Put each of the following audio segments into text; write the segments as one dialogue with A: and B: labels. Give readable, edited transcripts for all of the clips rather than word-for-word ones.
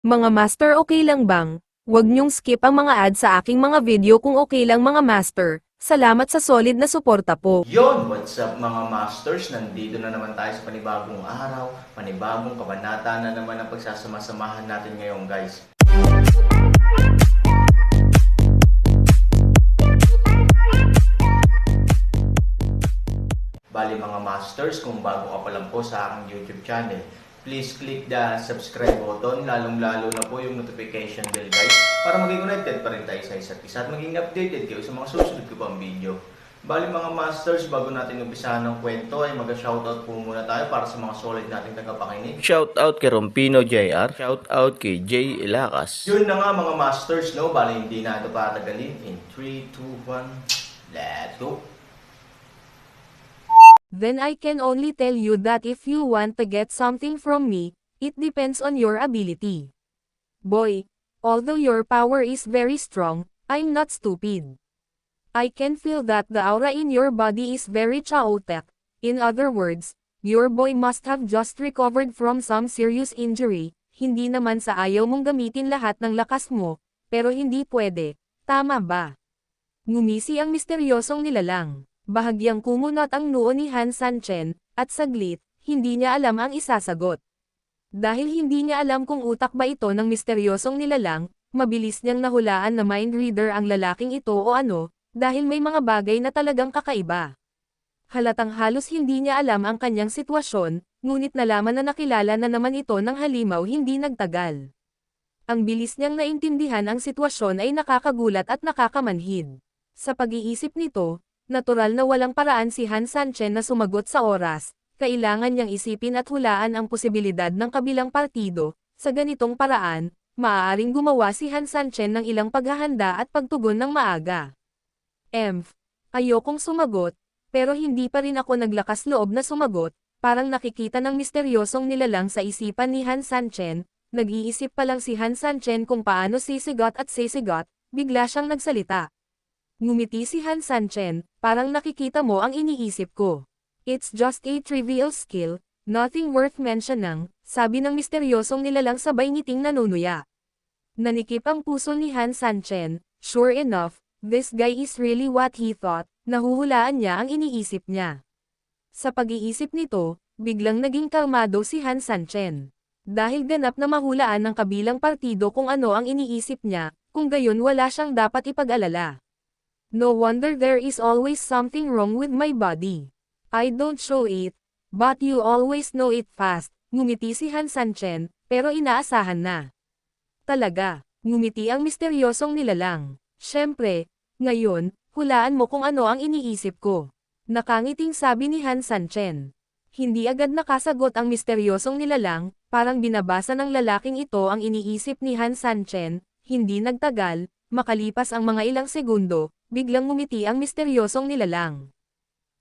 A: Mga master, okay lang bang? Huwag niyong skip ang mga ad sa aking mga video kung okay lang mga master. Salamat sa solid na suporta po.
B: Yon, what's up mga masters? Nandito na naman tayo sa panibagong araw, panibagong kabanata na naman ang pagsasama-samahan natin ngayon guys. Bali mga masters, kung bago ka pa lang po sa aking YouTube channel, please click the subscribe button, lalong-lalo na po yung notification bell guys, para maging connected pa rin tayo sa isa't isa at maging updated kayo sa mga susunod ko pang video. Bali mga masters, bago natin umpisahan ng kwento ay mag-shoutout po muna tayo para sa mga solid nating tagapakinig.
C: Shoutout kay Rompino JR. Shoutout kay Jay Ilacas.
B: Yun na nga mga masters, no? Bali hindi na ito patagalin. In 3, 2, 1, let's go!
A: Then I can only tell you that if you want to get something from me, it depends on your ability. Boy, although your power is very strong, I'm not stupid. I can feel that the aura in your body is very chaotic. In other words, your boy must have just recovered from some serious injury. Hindi naman sa ayaw mong gamitin lahat ng lakas mo, pero hindi pwede. Tama ba? Ngumisi ang misteryosong nilalang. Bahagyang kumunot ang noo ni Han Sanchen, at saglit, hindi niya alam ang isasagot. Dahil hindi niya alam kung utak ba ito ng misteryosong nilalang, mabilis niyang nahulaan na mind reader ang lalaking ito o ano, dahil may mga bagay na talagang kakaiba. Halatang halos hindi niya alam ang kanyang sitwasyon, ngunit nalaman na nakilala na naman ito ng halimaw hindi nagtagal. Ang bilis niyang naintindihan ang sitwasyon ay nakakagulat at nakakamanhid. Sa pag-iisip nito, natural na walang paraan si Han Sanchen na sumagot sa oras, kailangan niyang isipin at hulaan ang posibilidad ng kabilang partido. Sa ganitong paraan, maaaring gumawa si Han Sanchen ng ilang paghahanda at pagtugon ng maaga. Ayokong sumagot, pero hindi pa rin ako naglakas loob na sumagot, parang nakikita ng misteryosong nilalang sa isipan ni Han Sanchen. Nag-iisip pa lang si Han Sanchen kung paano sisigot at sisigot, bigla siyang nagsalita. Ngumiti si Han Sanchen, parang nakikita mo ang iniisip ko. It's just a trivial skill, nothing worth mentioning, sabi ng misteryosong nilalang sabay ngiting nanunuya. Nanikip ang puso ni Han Sanchen, sure enough, this guy is really what he thought, nahuhulaan niya ang iniisip niya. Sa pag-iisip nito, biglang naging kalmado si Han Sanchen. Dahil ganap na mahulaan ng kabilang partido kung ano ang iniisip niya, kung gayon wala siyang dapat ipag-alala. No wonder there is always something wrong with my body. I don't show it, but you always know it fast, ngumiti si Han Sanchen, pero inaasahan na. Talaga, ngumiti ang misteryosong nilalang. Siyempre, ngayon, hulaan mo kung ano ang iniisip ko. Nakangiting sabi ni Han Sanchen. Hindi agad nakasagot ang misteryosong nilalang, parang binabasa ng lalaking ito ang iniisip ni Han Sanchen, hindi nagtagal, makalipas ang mga ilang segundo, biglang ngumiti ang misteryosong nilalang.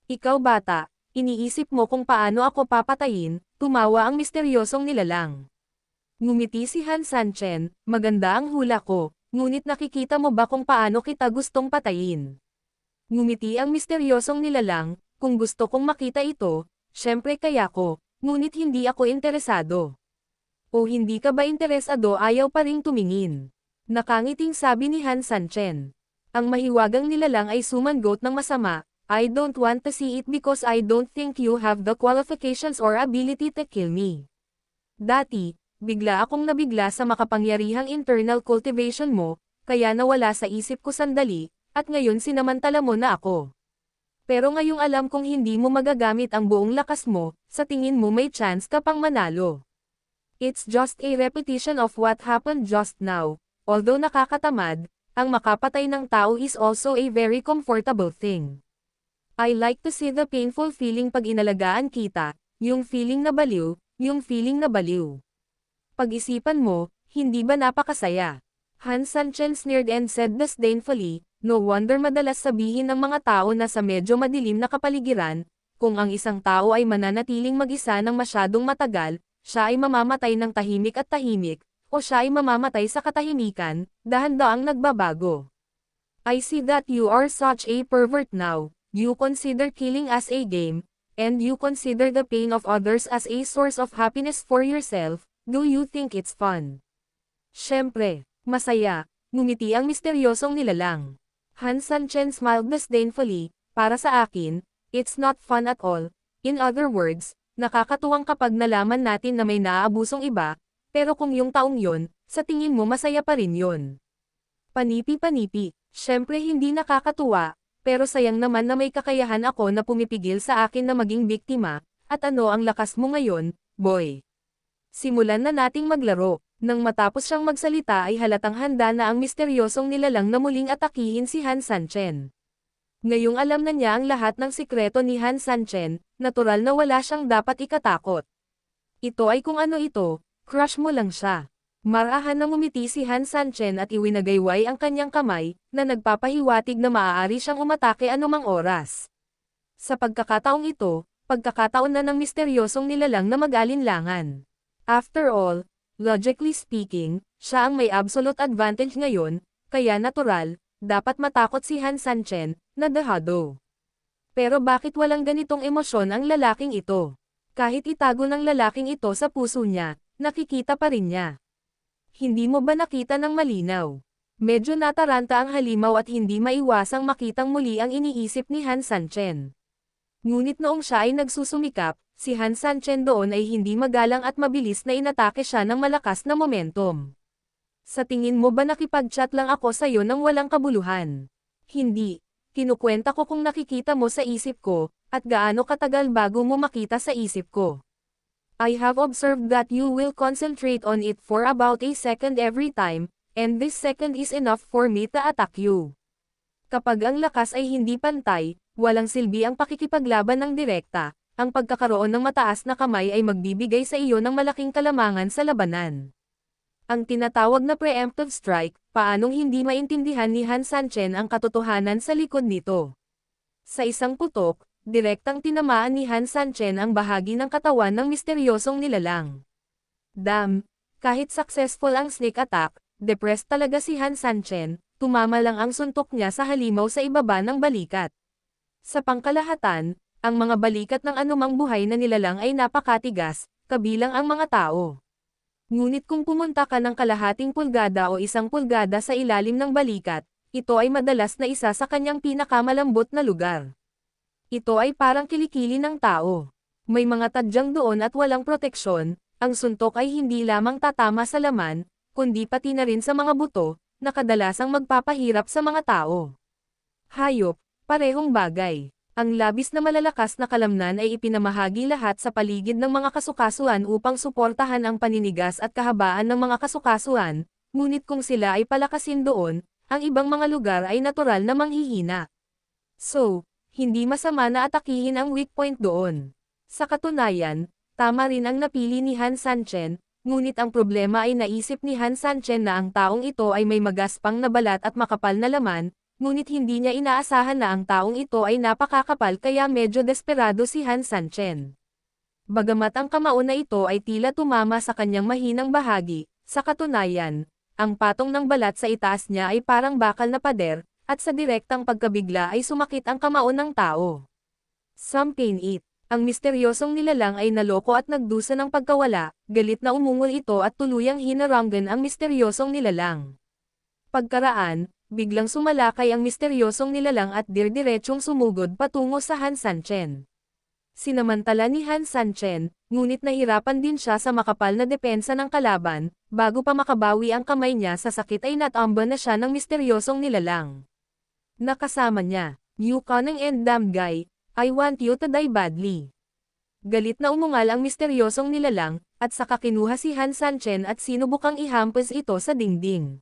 A: Ikaw bata, iniisip mo kung paano ako papatayin, tumawa ang misteryosong nilalang. Ngumiti si Han Sanchen, maganda ang hula ko, ngunit nakikita mo ba kung paano kita gustong patayin? Ngumiti ang misteryosong nilalang, kung gusto kong makita ito, syempre kaya ko, ngunit hindi ako interesado. O hindi ka ba interesado, ayaw pa ring tumingin. Nakangiting sabi ni Han Sanchen. Ang mahiwagang nilalang ay sumangot ng masama, I don't want to see it because I don't think you have the qualifications or ability to kill me. Dati, bigla akong nabigla sa makapangyarihang internal cultivation mo, kaya nawala sa isip ko sandali, at ngayon sinamantala mo na ako. Pero ngayong alam kong hindi mo magagamit ang buong lakas mo, sa tingin mo may chance ka pang manalo. It's just a repetition of what happened just now, although nakakatamad, ang makapatay ng tao is also a very comfortable thing. I like to see the painful feeling pag inalagaan kita, yung feeling na baliw, yung feeling na baliw. Pag-isipan mo, hindi ba napakasaya? Han Sanchen sneered and said disdainfully, no wonder madalas sabihin ng mga tao na sa medyo madilim na kapaligiran, kung ang isang tao ay mananatiling mag-isa ng masyadong matagal, siya ay mamamatay ng tahimik at tahimik, o siya ay mamamatay sa katahimikan, dahan-daang nagbabago. I see that you are such a pervert now, you consider killing as a game, and you consider the pain of others as a source of happiness for yourself, do you think it's fun? Siyempre, masaya, ngumiti ang misteryosong nilalang. Han Sanchen smiled disdainfully, para sa akin, it's not fun at all. In other words, nakakatuwang kapag nalaman natin na may naaabusong iba, pero kung yung taong yon, sa tingin mo masaya pa rin yon. Panipi-panipi, syempre hindi nakakatuwa, pero sayang naman na may kakayahan ako na pumipigil sa akin na maging biktima, at ano ang lakas mo ngayon, boy? Simulan na nating maglaro. Nang matapos siyang magsalita ay halatang handa na ang misteryosong nilalang na muling atakihin si Han Sanchen. Ngayong alam na niya ang lahat ng sikreto ni Han Sanchen, natural na wala siyang dapat ikatakot. Ito ay kung ano ito, crush mo lang siya. Marahan na ngumiti si Han Sanchen at iwinagayway ang kanyang kamay, na nagpapahiwatig na maaari siyang umatake anumang oras. Sa pagkakataong ito, pagkakataon na ng misteryosong nilalang na mag-alinlangan. After all, logically speaking, siya ang may absolute advantage ngayon, kaya natural, dapat matakot si Han Sanchen, na dehado. Pero bakit walang ganitong emosyon ang lalaking ito? Kahit itago ng lalaking ito sa puso niya, nakikita pa rin niya. Hindi mo ba nakita ng malinaw? Medyo nataranta ang halimaw at hindi maiwasang makitang muli ang iniisip ni Han Sanchen. Ngunit noong siya ay nagsusumikap, si Han Sanchen doon ay hindi magalang at mabilis na inatake siya ng malakas na momentum. Sa tingin mo ba nakipag-chat lang ako sa iyo nang walang kabuluhan? Hindi. Kinukwenta ko kung nakikita mo sa isip ko, at gaano katagal bago mo makita sa isip ko. I have observed that you will concentrate on it for about a second every time, and this second is enough for me to attack you. Kapag ang lakas ay hindi pantay, walang silbi ang pakikipaglaban ng direkta, ang pagkakaroon ng mataas na kamay ay magbibigay sa iyo ng malaking kalamangan sa labanan. Ang tinatawag na preemptive strike, paanong hindi maintindihan ni Han Sanchen ang katotohanan sa likod nito? Sa isang putok, direktang tinamaan ni Han Sanchen ang bahagi ng katawan ng misteryosong nilalang. Damn, kahit successful ang sneak attack, depressed talaga si Han Sanchen, tumama lang ang suntok niya sa halimaw sa ibaba ng balikat. Sa pangkalahatan, ang mga balikat ng anumang buhay na nilalang ay napakatigas, kabilang ang mga tao. Ngunit kung pumunta ka ng kalahating pulgada o 1 pulgada sa ilalim ng balikat, ito ay madalas na isa sa kanyang pinakamalambot na lugar. Ito ay parang kilikili ng tao. May mga tadyang doon at walang proteksyon, ang suntok ay hindi lamang tatama sa laman, kundi pati na rin sa mga buto, na kadalasang magpapahirap sa mga tao. Hayop, parehong bagay. Ang labis na malalakas na kalamnan ay ipinamahagi lahat sa paligid ng mga kasukasuan upang suportahan ang paninigas at kahabaan ng mga kasukasuan, ngunit kung sila ay palakasin doon, ang ibang mga lugar ay natural na manghihina. So, hindi masama na atakihin ang weak point doon. Sa katunayan, tama rin ang napili ni Han Sanchen, ngunit ang problema ay naisip ni Han Sanchen na ang taong ito ay may magaspang na balat at makapal na laman, ngunit hindi niya inaasahan na ang taong ito ay napakakapal kaya medyo desperado si Han Sanchen. Bagamat ang kamao na ito ay tila tumama sa kanyang mahinang bahagi, sa katunayan, ang patong ng balat sa itaas niya ay parang bakal na pader, at sa direktang pagkabigla ay sumakit ang kamao ng tao. Some pain it. Ang misteryosong nilalang ay naloko at nagdusa ng pagkawala, galit na umungol ito at tuluyang hinaranggan ang misteryosong nilalang. Pagkaraan, biglang sumalakay ang misteryosong nilalang at dirdiretsong sumugod patungo sa Han Sanchen. Sinamantala ni Han Sanchen, ngunit nahirapan din siya sa makapal na depensa ng kalaban, bago pa makabawi ang kamay niya sa sakit ay natamba na siya ng misteryosong nilalang. Nakasama niya, "You cunning and damn guy, I want you to die badly." Galit na umungal ang misteryosong nilalang, at saka kinuha si Han Sanchen at sinubukang ihampas ito sa dingding.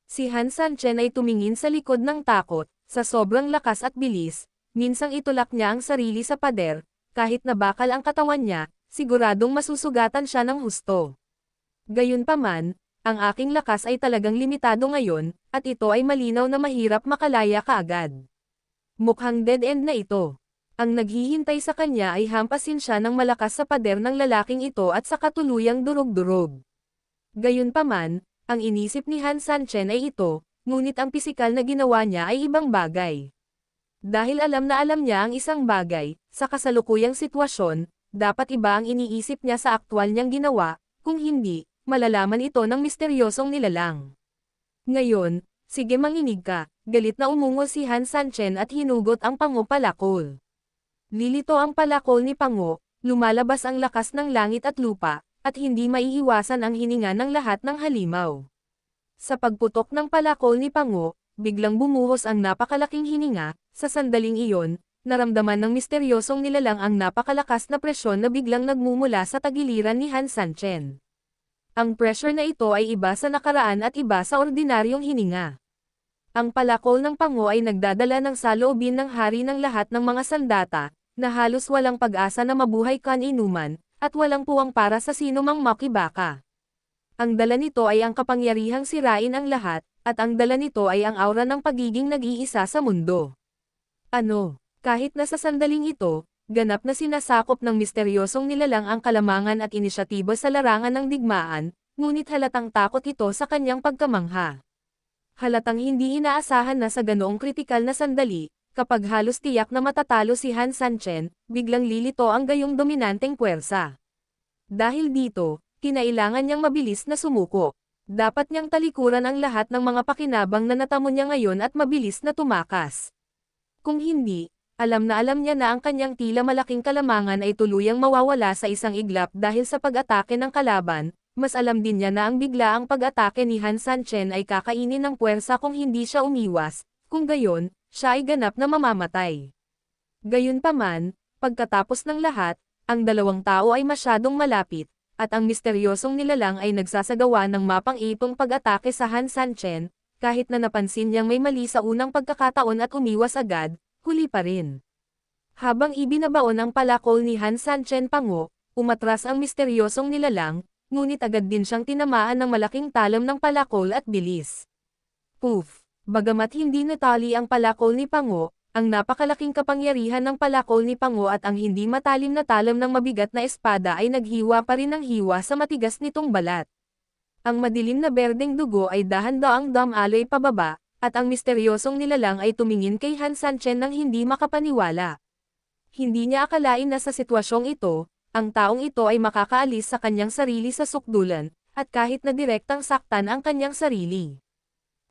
A: Si Han Sanchen ay tumingin sa likod ng takot, sa sobrang lakas at bilis, minsang itulak niya ang sarili sa pader, kahit na bakal ang katawan niya, siguradong masusugatan siya ng husto. Gayunpaman, ang aking lakas ay talagang limitado ngayon, at ito ay malinaw na mahirap makalaya kaagad. Mukhang dead end na ito. Ang naghihintay sa kanya ay hampasin siya ng malakas sa pader ng lalaking ito at sa katuluyang durog-durog. Gayunpaman, ang inisip ni Han Sanchen ay ito, ngunit ang pisikal na ginawa niya ay ibang bagay. Dahil alam na alam niya ang isang bagay, sa kasalukuyang sitwasyon, dapat iba ang iniisip niya sa aktwal niyang ginawa, kung hindi, malalaman ito ng misteryosong nilalang. Ngayon, sige manginig ka, galit na umungol si Han Sanchen at hinugot ang Pango palakol. Lilito ang palakol ni Pango, lumalabas ang lakas ng langit at lupa, at hindi maiiwasan ang hininga ng lahat ng halimaw. Sa pagputok ng palakol ni Pango, biglang bumuhos ang napakalaking hininga, sa sandaling iyon, naramdaman ng misteryosong nilalang ang napakalakas na presyon na biglang nagmumula sa tagiliran ni Han Sanchen. Ang pressure na ito ay iba sa nakaraan at iba sa ordinaryong hininga. Ang palakol ng Pango ay nagdadala ng saloobin ng hari ng lahat ng mga sandata, na halos walang pag-asa na mabuhay kan-inuman, at walang puwang para sa sinumang makibaka. Ang dala nito ay ang kapangyarihang sirain ang lahat, at ang dala nito ay ang aura ng pagiging nag-iisa sa mundo. Ano, kahit na sa sandaling ito, ganap na sinasakop ng misteryosong nilalang ang kalamangan at inisyatiba sa larangan ng digmaan, ngunit halatang takot ito sa kanyang pagkamangha. Halatang hindi inaasahan na sa ganoong kritikal na sandali, kapag halos tiyak na matatalo si Han Sanchen, biglang lilito ang gayong dominanteng puwersa. Dahil dito, kinailangan niyang mabilis na sumuko. Dapat niyang talikuran ang lahat ng mga pakinabang na natamo niya ngayon at mabilis na tumakas. Kung hindi, alam niya na ang kanyang tila malaking kalamangan ay tuluyang mawawala sa isang iglap dahil sa pag-atake ng kalaban, mas alam din niya na ang biglaang pag-atake ni Han Sanchen ay kakainin ng puwersa kung hindi siya umiwas, kung gayon, siya ay ganap na mamamatay. Gayunpaman, pagkatapos ng lahat, ang dalawang tao ay masyadong malapit, at ang misteryosong nilalang ay nagsasagawa ng mapang-ipong pag-atake sa Han Sanchen, kahit na napansin niyang may mali sa unang pagkakataon at umiwas agad, huli pa rin. Habang ibinabaon ang palakol ni Han Sanchen Pango, umatras ang misteryosong nilalang, ngunit agad din siyang tinamaan ng malaking talam ng palakol at bilis. Poof! Bagamat hindi natali ang palakol ni Pango, ang napakalaking kapangyarihan ng palakol ni Pango at ang hindi matalim na talam ng mabigat na espada ay naghiwa pa rin ng hiwa sa matigas nitong balat. Ang madilim na berdeng dugo ay dahan-daang dumaloy pababa, at ang misteryosong nilalang ay tumingin kay Han Sanchen nang hindi makapaniwala. Hindi niya akalain na sa sitwasyong ito, ang taong ito ay makakaalis sa kanyang sarili sa sukdulan, at kahit na direktang saktan ang kanyang sarili.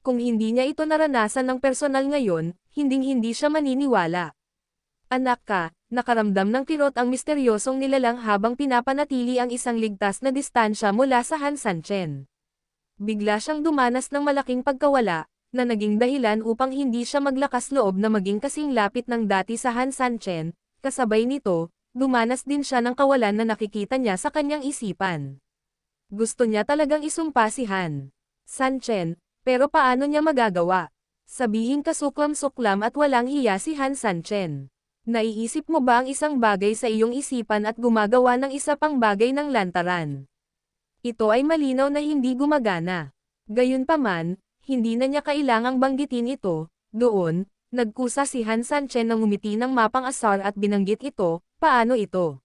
A: Kung hindi niya ito naranasan ng personal ngayon, hinding-hindi siya maniniwala. Anak ka, nakaramdam ng kirot ang misteryosong nilalang habang pinapanatili ang isang ligtas na distansya mula sa Han Sanchen. Bigla siyang dumanas ng malaking pagkawala, na naging dahilan upang hindi siya maglakas loob na maging kasing lapit ng dati sa Han Sanchen, kasabay nito, dumanas din siya ng kawalan na nakikita niya sa kanyang isipan. Gusto niya talagang isumpa si Han Sanchen, pero paano niya magagawa? Sabihin kasuklam-suklam at walang hiya si Han Sanchen. Naiisip mo ba ang isang bagay sa iyong isipan at gumagawa ng isa pang bagay ng lantaran? Ito ay malinaw na hindi gumagana. Gayunpaman, hindi na niya kailangang banggitin ito. Doon, nagkusa si Han Sanchen na ngumiti ng mapang-asar at binanggit ito, paano ito?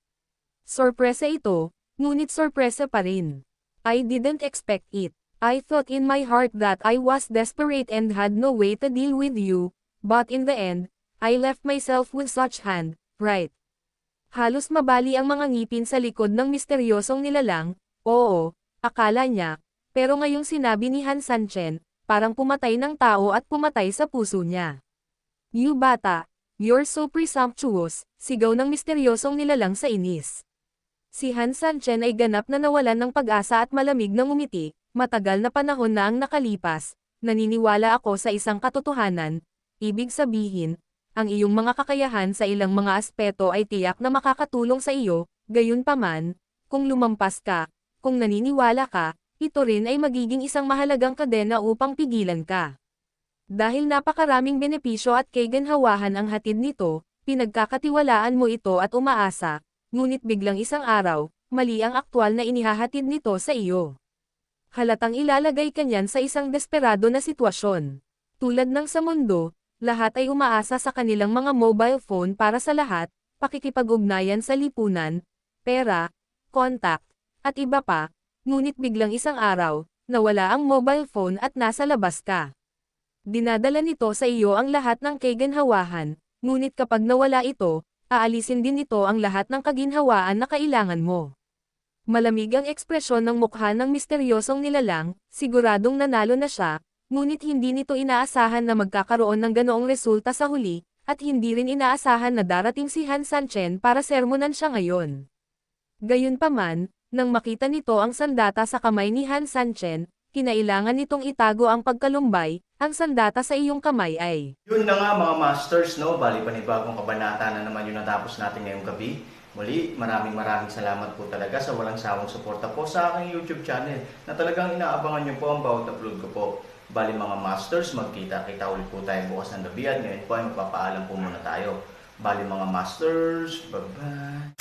A: Sorpresa ito, ngunit sorpresa pa rin. I didn't expect it. I thought in my heart that I was desperate and had no way to deal with you, but in the end, I left myself with such hand, right? Halos mabali ang mga ngipin sa likod ng misteryosong nilalang, oo, akala niya, pero ngayong sinabi ni Han Sanchen, parang pumatay ng tao at pumatay sa puso niya. You bata, you're so presumptuous, sigaw ng misteryosong nilalang sa inis. Si Han Sanchen ay ganap na nawalan ng pag-asa at malamig na ngumiti, matagal na panahon na ang nakalipas, naniniwala ako sa isang katotohanan, ibig sabihin, ang iyong mga kakayahan sa ilang mga aspeto ay tiyak na makakatulong sa iyo, gayunpaman, kung lumampas ka, kung naniniwala ka, ito rin ay magiging isang mahalagang kadena upang pigilan ka. Dahil napakaraming benepisyo at kaginhawahan ang hatid nito, pinagkakatiwalaan mo ito at umaasa, ngunit biglang isang araw, mali ang aktwal na inihahatid nito sa iyo. Halatang ilalagay ka niyan sa isang desperado na sitwasyon. Tulad ng sa mundo, lahat ay umaasa sa kanilang mga mobile phone para sa lahat, pakikipag-ugnayan sa lipunan, pera, contact, at iba pa, ngunit biglang isang araw, nawala ang mobile phone at nasa labas ka. Dinadala nito sa iyo ang lahat ng kaginhawahan, ngunit kapag nawala ito, aalisin din nito ang lahat ng kaginhawaan na kailangan mo. Malamig ang ekspresyon ng mukha ng misteryosong nilalang, siguradong nanalo na siya, ngunit hindi nito inaasahan na magkakaroon ng ganoong resulta sa huli, at hindi rin inaasahan na darating si Han Sanchen para sermonan siya ngayon. Gayunpaman, nang makita nito ang sandata sa kamay ni Han Sanchen, kinailangan nitong itago ang pagkalumbay, ang sandata sa iyong kamay ay.
B: Yun na nga mga masters, no? Bali panibagong kabanata na naman yung natapos natin ngayong gabi. Muli, maraming salamat po talaga sa walang sawang suporta po sa aking YouTube channel na talagang inaabangan nyo po ang bawat upload ko po. Bali mga masters, magkita-kita ulit po tayo bukas ng gabi at ngayon po ay magpapaalam po muna tayo. Bali mga masters, bye-bye!